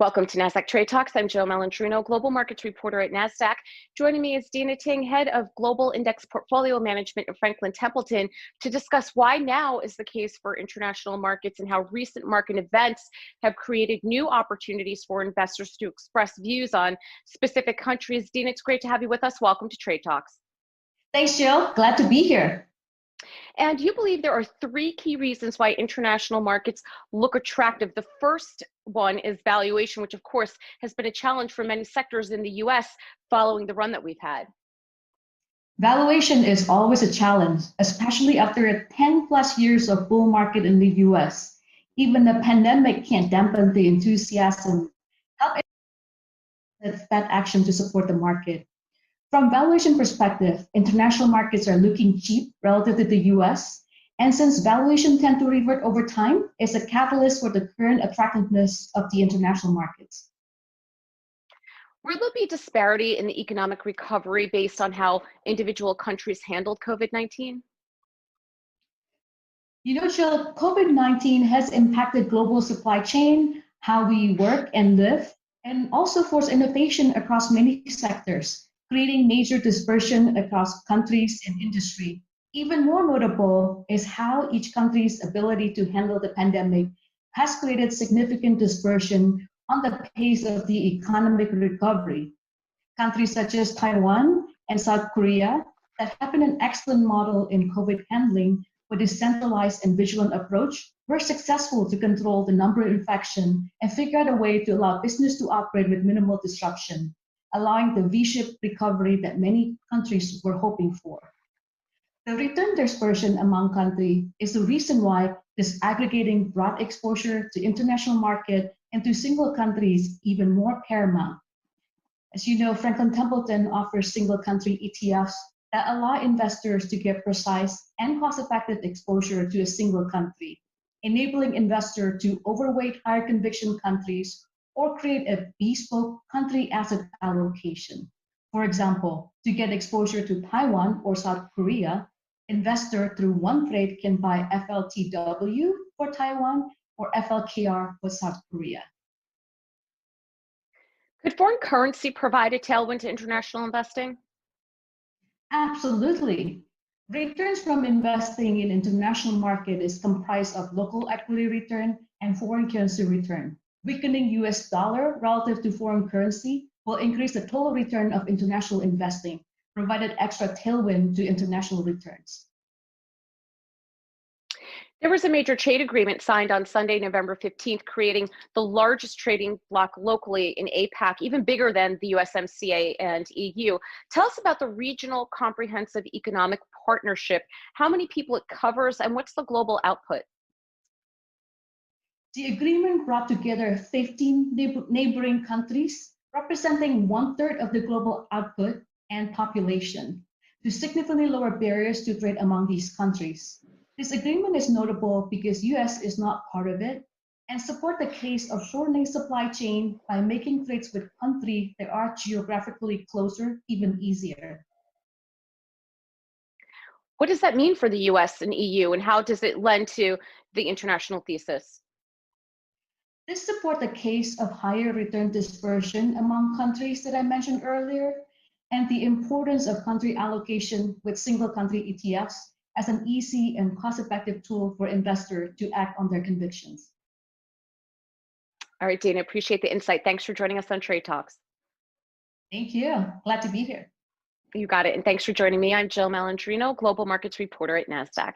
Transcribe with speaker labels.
Speaker 1: Welcome to Nasdaq Trade Talks. I'm Jill Malandrino, Global Markets Reporter at Nasdaq. Joining me is Dina Ting, Head of Global Index Portfolio Management at Franklin Templeton, to discuss why now is the case for international markets and how recent market events have created new opportunities for investors to express views on specific countries. Dina, it's great to have you with us. Welcome to Trade Talks.
Speaker 2: Thanks, Jill. Glad to be here.
Speaker 1: And you believe there are three key reasons why international markets look attractive. The first one is valuation, which of course has been a challenge for many sectors in the US following the run that we've had.
Speaker 2: Valuation is always a challenge, especially after 10 plus years of bull market in the US. Even the pandemic can't dampen the enthusiasm. Help that action to support the market. From valuation perspective, international markets are looking cheap relative to the US, and since valuation tend to revert over time, it's a catalyst for the current attractiveness of the international markets.
Speaker 1: Will there be disparity in the economic recovery based on how individual countries handled COVID-19?
Speaker 2: You know, Jill, COVID-19 has impacted global supply chain, how we work and live, and also forced innovation across many sectors, creating major dispersion across countries and industry. Even more notable is how each country's ability to handle the pandemic has created significant dispersion on the pace of the economic recovery. Countries such as Taiwan and South Korea that have been an excellent model in COVID handling with a centralized and vigilant approach were successful to control the number of infections and figure out a way to allow business to operate with minimal disruption, allowing the V-shaped recovery that many countries were hoping for. The return dispersion among countries is the reason why disaggregating broad exposure to international market and to single countries even more paramount. As you know, Franklin Templeton offers single country ETFs that allow investors to get precise and cost-effective exposure to a single country, enabling investors to overweight higher conviction countries or create a bespoke country asset allocation. For example, to get exposure to Taiwan or South Korea, investor through one trade can buy FLTW for Taiwan or FLKR for South Korea.
Speaker 1: Could foreign currency provide a tailwind to international investing?
Speaker 2: Absolutely. Returns from investing in international market is comprised of local equity return and foreign currency return. Weakening US dollar relative to foreign currency will increase the total return of international investing, provided extra tailwind to international returns.
Speaker 1: There was a major trade agreement signed on Sunday, November 15th, creating the largest trading bloc locally in APAC, even bigger than the USMCA and EU. Tell us about the regional comprehensive economic partnership, how many people it covers, and what's the global output?
Speaker 2: The agreement brought together 15 neighboring countries, representing 1/3 of the global output and population, to significantly lower barriers to trade among these countries. This agreement is notable because US is not part of it and support the case of shortening supply chain by making trades with countries that are geographically closer even easier.
Speaker 1: What does that mean for the US and EU, and how does it lend to the international thesis?
Speaker 2: This supports the case of higher return dispersion among countries that I mentioned earlier, and the importance of country allocation with single country ETFs as an easy and cost-effective tool for investors to act on their convictions.
Speaker 1: All right, Dina, appreciate the insight. Thanks for joining us on Trade Talks.
Speaker 2: Thank you. Glad to be here.
Speaker 1: You got it. And thanks for joining me. I'm Jill Malandrino, Global Markets Reporter at Nasdaq.